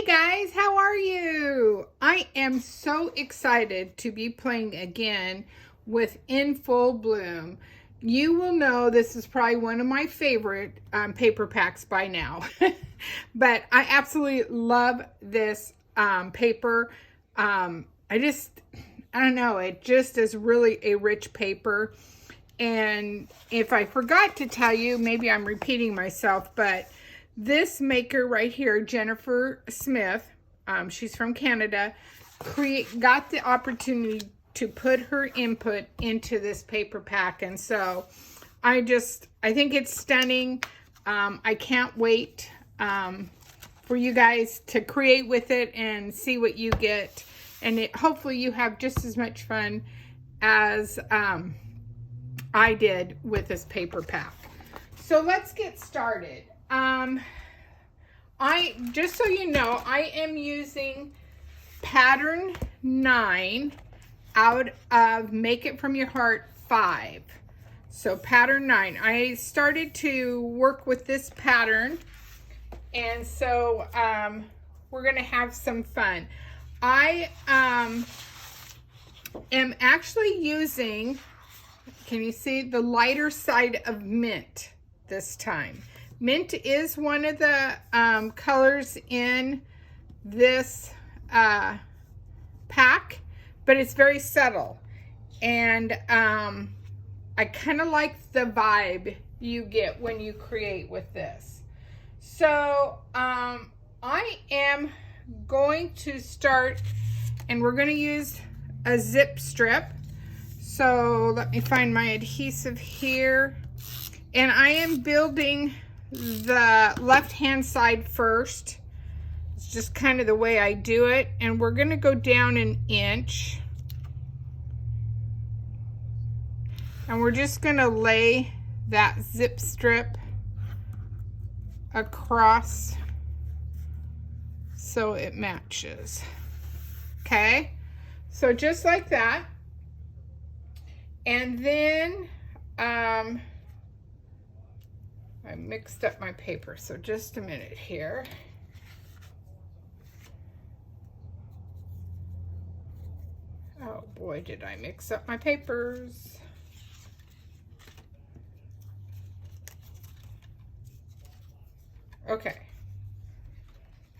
Guys, how are you? I am so excited to be playing again with In Full Bloom. You will know this is probably one of my favorite paper packs by now. But I absolutely love this paper. I don't know, it just is really a rich paper. And if I forgot to tell you, maybe I'm repeating myself, but this maker right here, Jennifer Smith, she's from Canada, got the opportunity to put her input into this paper pack. And so I think it's stunning. I can't wait for you guys to create with it and see what you get. And hopefully you have just as much fun as I did with this paper pack. So let's get started. Just so you know, I am using pattern 9 out of Make It From Your Heart 5. So pattern 9. I started to work with this pattern, and so we're gonna have some fun. I am actually using, can you see, the lighter side of mint this time. Mint is one of the colors in this pack, but it's very subtle. And I kind of like the vibe you get when you create with this. So I am going to start, and we're going to use a zip strip. So let me find my adhesive here. And I am building the left-hand side first. It's just kind of the way I do it. And we're going to go down 1 inch. And we're just going to lay that zip strip across so it matches. Okay? So just like that. And then I mixed up my paper, so just a minute here. Oh boy, did I mix up my papers. Okay.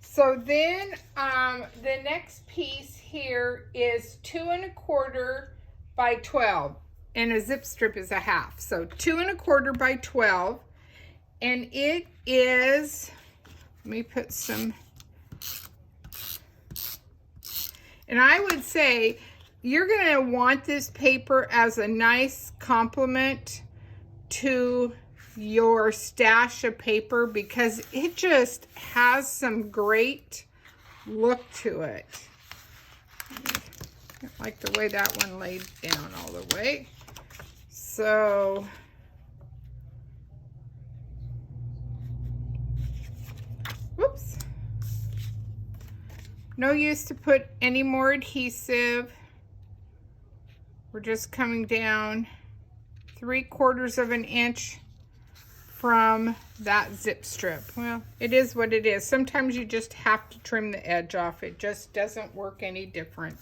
So then the next piece here is 2 1/4 by 12, and a zip strip is 1/2. So 2 1/4 by 12. And it is, let me put some, and I would say you're going to want this paper as a nice complement to your stash of paper because it just has some great look to it. I don't like the way that one laid down all the way. So whoops. No use to put any more adhesive. We're just coming down 3/4 inch from that zip strip. Well, it is what it is. Sometimes you just have to trim the edge off. It just doesn't work any different.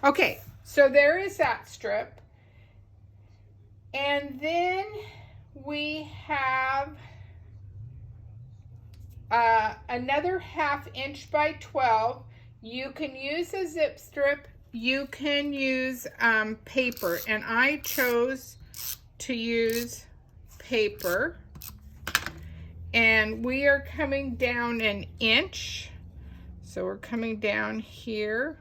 Okay, so there is that strip. And then we have another 1/2 inch by 12. You can use a zip strip, you can use paper, and I chose to use paper. And we are coming down 1 inch. So we're coming down here.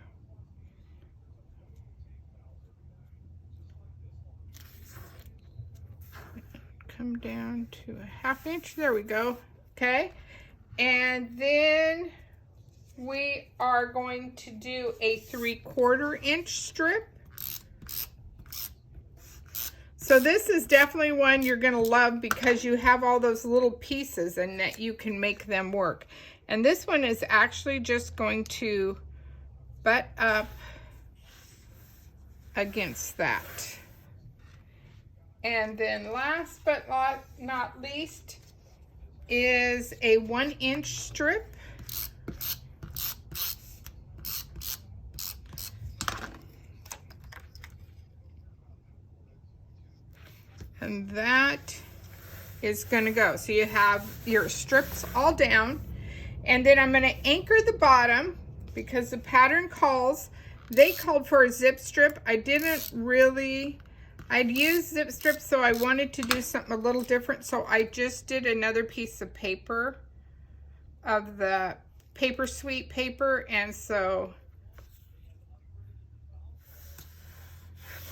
Come down to 1/2 inch, there we go, okay? And then we are going to do a 3/4 inch strip. So this is definitely one you're going to love because you have all those little pieces and that you can make them work. And this one is actually just going to butt up against that. And then last but not least is a 1 inch strip. And that is going to go. So you have your strips all down. And then I'm going to anchor the bottom because the pattern calls. They called for a zip strip. I'd used zip strips, so I wanted to do something a little different. So I just did another piece of paper, of the Paper Sweet paper. And so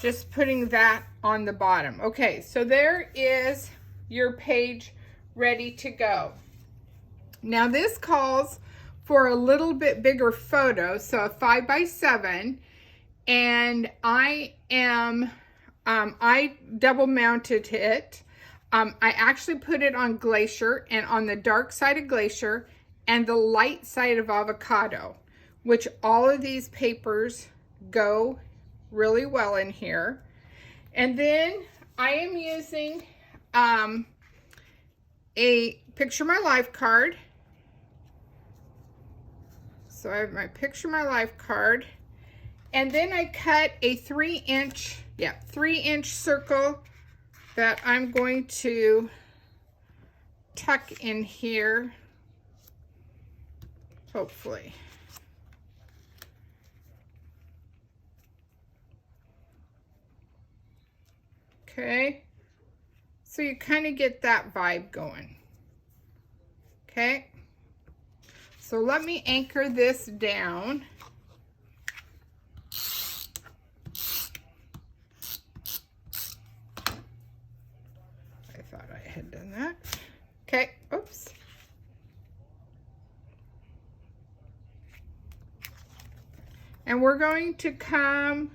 just putting that on the bottom. Okay, so there is your page ready to go. Now this calls for a little bit bigger photo, so a 5x7, and I double mounted it. I actually put it on Glacier, and on the dark side of Glacier and the light side of Avocado, which all of these papers go really well in here. And then I am using a Picture My Life card. So I have my Picture My Life card, and then I cut a 3-inch circle that I'm going to tuck in here, hopefully. Okay, so you kind of get that vibe going. Okay, so let me anchor this down. I thought I had done that. Okay, oops. And we're going to come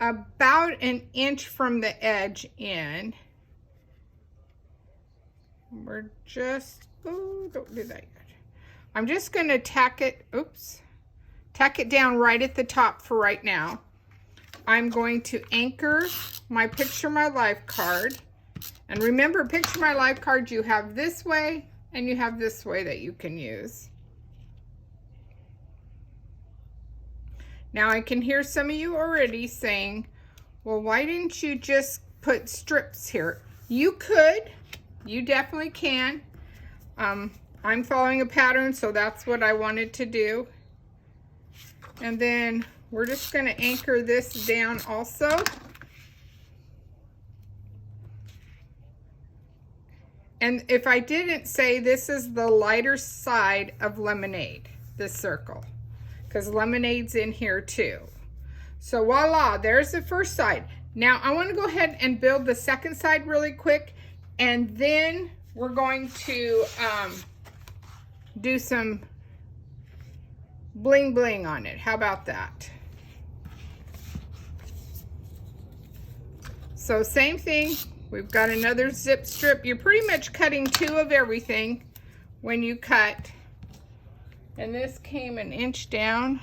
about an inch from the edge in. We're just, oh, don't do that yet. I'm just going to tack it down right at the top for right now. I'm going to anchor my Picture My Life card. And remember, Picture My Life cards, you have this way and you have this way that you can use. Now I can hear some of you already saying, well, why didn't you just put strips here? You could, you definitely can. I'm following a pattern, so that's what I wanted to do. And then we're just going to anchor this down also. And if I didn't say, this is the lighter side of Lemonade, this circle, because Lemonade's in here too. So voila, there's the first side. Now I want to go ahead and build the second side really quick, and then we're going to do some bling bling on it. How about that? So same thing, we've got another zip strip. You're pretty much cutting 2 of everything when you cut. And this came an inch down.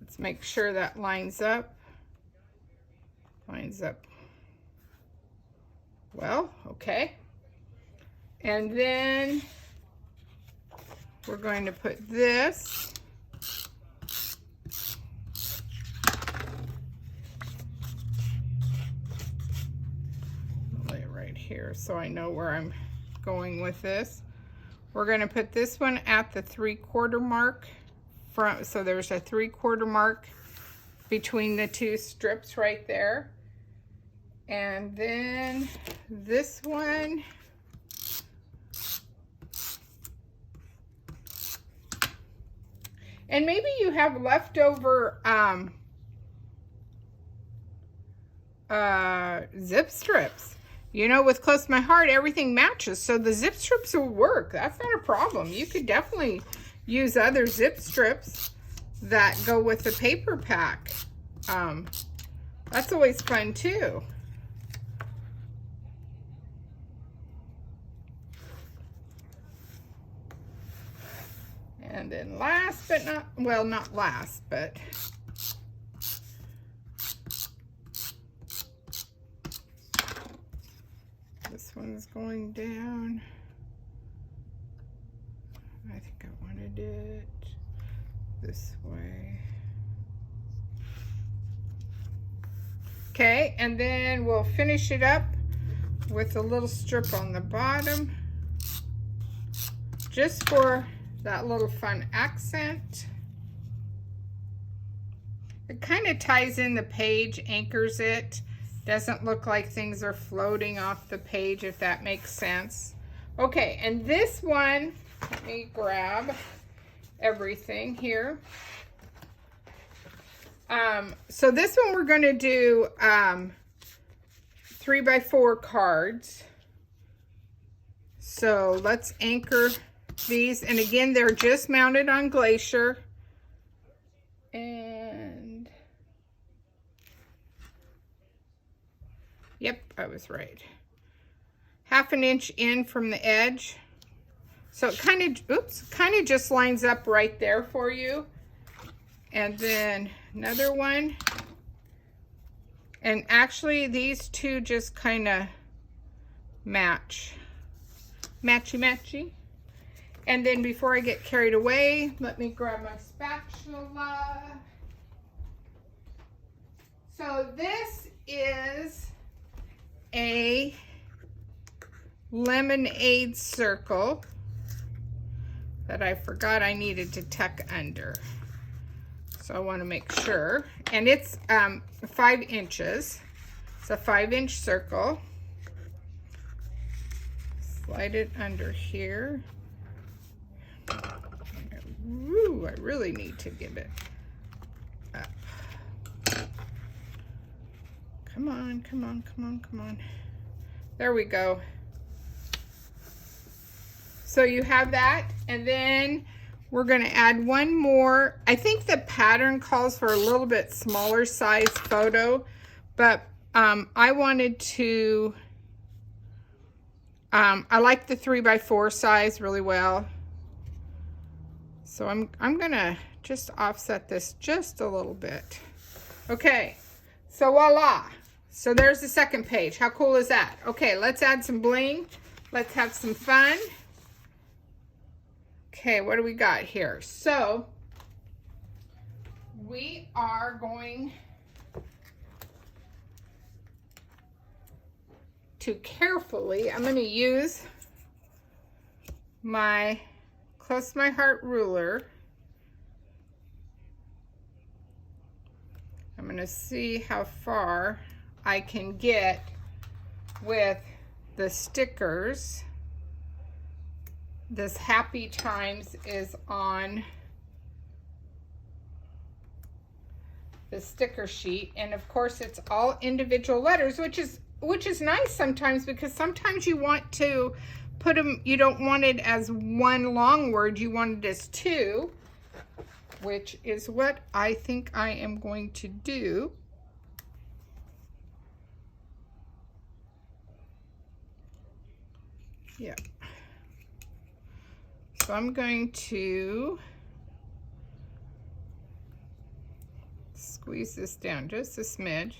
Let's make sure that lines up. Lines up. Well, okay. And then we're going to put this here so I know where I'm going with this. We're going to put this one at the 3/4 mark front, so there's a 3/4 mark between the 2 strips right there. And then this one, and maybe you have leftover zip strips. You know, with Close to My Heart, everything matches, so the zip strips will work. That's not a problem. You could definitely use other zip strips that go with the paper pack. That's always fun too. And then last but not, well, not last, but this one's going down. I think I wanted it this way. Okay, and then we'll finish it up with a little strip on the bottom, just for that little fun accent. It kind of ties in the page, anchors it. Doesn't look like things are floating off the page, if that makes sense. Okay, and this one, let me grab everything here. So this one we're going to do 3x4 cards. So let's anchor these. And again, they're just mounted on Glacier. And yep, I was right. 1/2 inch in from the edge. So it kind of just lines up right there for you. And then another one. And actually these two just kind of match. Matchy-matchy. And then before I get carried away, let me grab my spatula. So this is a lemonade circle that I forgot I needed to tuck under. So I want to make sure. And it's 5 inches. It's a 5-inch circle. Slide it under here. Ooh, I really need to give it up. Come on, come on, come on, come on. There we go. So you have that, and then we're going to add one more. I think the pattern calls for a little bit smaller size photo, but I wanted to, I like the 3x4 size really well. So I'm going to just offset this just a little bit. Okay, so voila. So there's the second page. How cool is that? Okay, let's add some bling. Let's have some fun. Okay, what do we got here? So we are going to carefully, I'm going to use my Close My Heart ruler. I'm going to see how far I can get with the stickers. This Happy Times is on the sticker sheet, and of course it's all individual letters, which is nice sometimes, because sometimes you want to put them, you don't want it as one long word, you want it as two, which is what I think I am going to do. Yeah. So I'm going to squeeze this down just a smidge.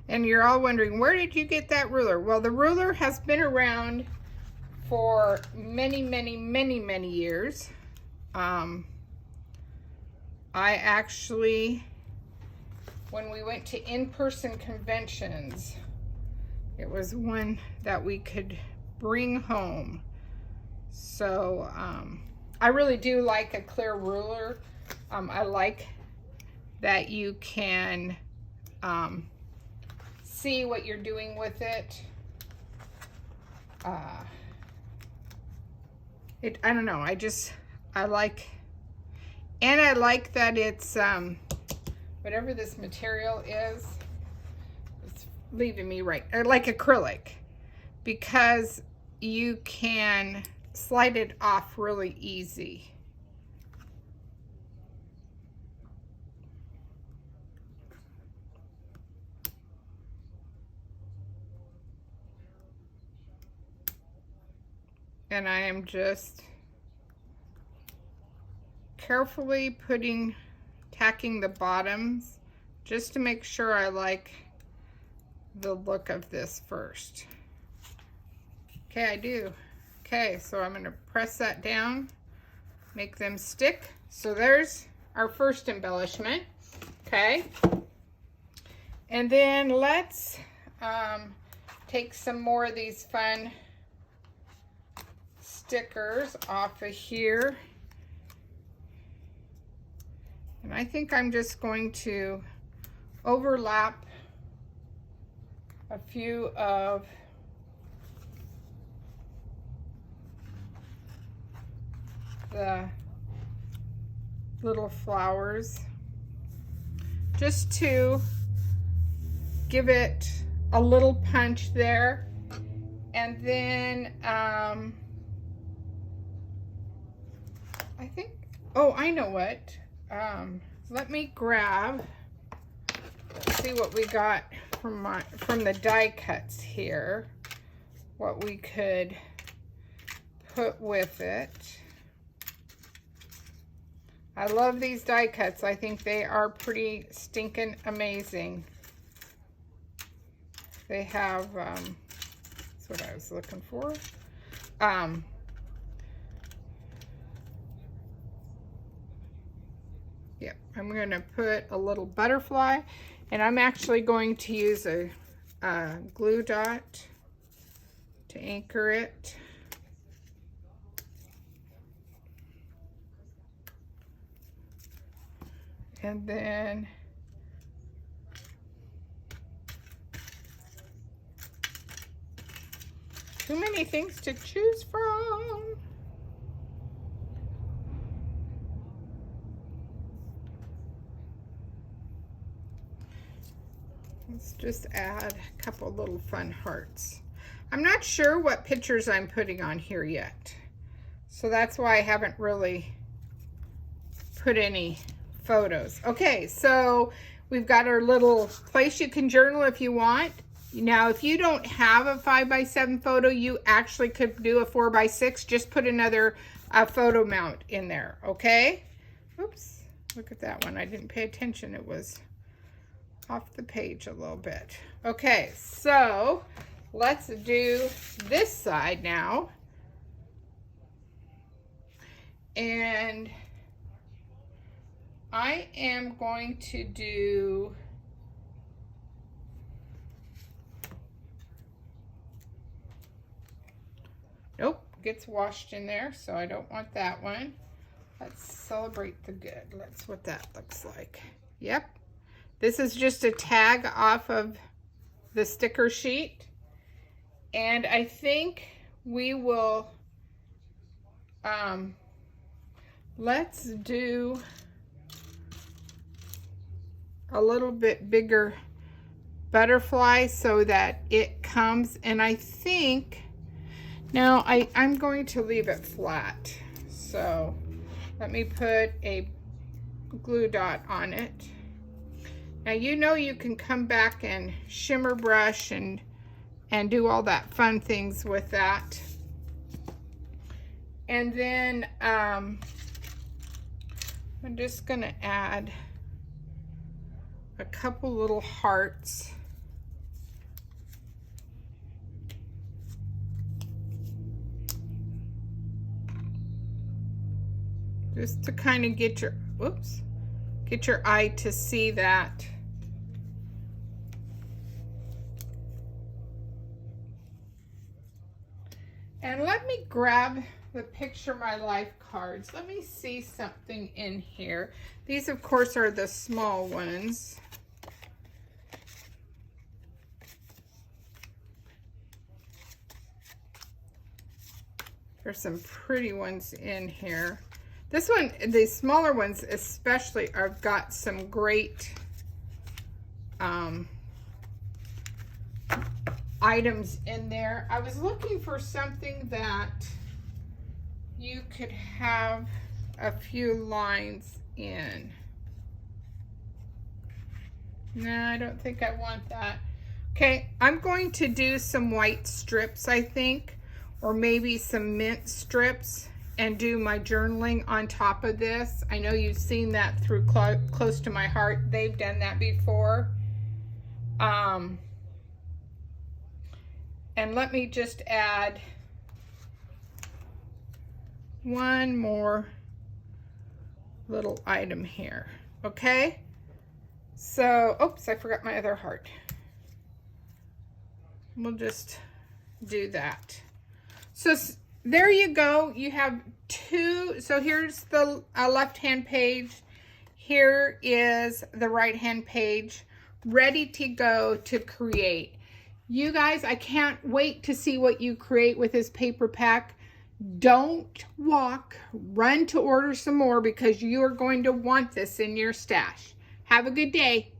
And you're all wondering, where did you get that ruler? Well, the ruler has been around for many, many, many, many years. I actually, when we went to in-person conventions, it was one that we could bring home. So I really do like a clear ruler. I like that you can see what you're doing with it. I don't know, I like, and I like that it's, whatever this material is, it's leaving me right, like acrylic, because you can slide it off really easy. And I am just carefully tacking the bottoms just to make sure I like the look of this first. Okay, I do. Okay, so I'm gonna press that down, make them stick. So there's our first embellishment, okay? And then let's take some more of these fun stickers off of here. And I think I'm just going to overlap a few of the little flowers just to give it a little punch there. And then I think, oh, I know what. Let me grab, let's see what we got from the die cuts here, what we could put with it. I love these die cuts. I think they are pretty stinking amazing. They have, that's what I was looking for. Yep, I'm going to put a little butterfly, and I'm actually going to use a glue dot to anchor it. And then too many things to choose from. Let's just add a couple little fun hearts. I'm not sure what pictures I'm putting on here yet, so that's why I haven't really put any photos. Okay, so we've got our little place you can journal if you want. Now, if you don't have a 5x7 photo, you actually could do a 4x6. Just put another photo mount in there, okay? Oops, look at that one. I didn't pay attention. It was off the page a little bit. Okay, so let's do this side now. And I am going to do nope, gets washed in there, so I don't want that one. Let's celebrate the good. Let's what that looks like. Yep. This is just a tag off of the sticker sheet. And I think we will let's do a little bit bigger butterfly so that it comes, and I think now I'm going to leave it flat. So let me put a glue dot on it. Now you know you can come back and shimmer brush and do all that fun things with that. And then I'm just gonna add a couple little hearts. Just to kind of get your, whoops, get your eye to see that. And let me grab the Picture My Life cards. Let me see something in here. These, of course, are the small ones. There's some pretty ones in here. This one, the smaller ones especially, have got some great items in there. I was looking for something that you could have a few lines in. No, I don't think I want that. Okay, I'm going to do some white strips, I think, or maybe some mint strips. and do my journaling on top of this. I know you've seen that through Close to My Heart. They've done that before. And let me just add one more little item here, okay? So, oops, I forgot my other heart. We'll just do that. So there you go. You have two. So here's the left-hand page. Here is the right-hand page, ready to go to create. You guys, I can't wait to see what you create with this paper pack. Don't walk, run to order some more because you are going to want this in your stash. Have a good day.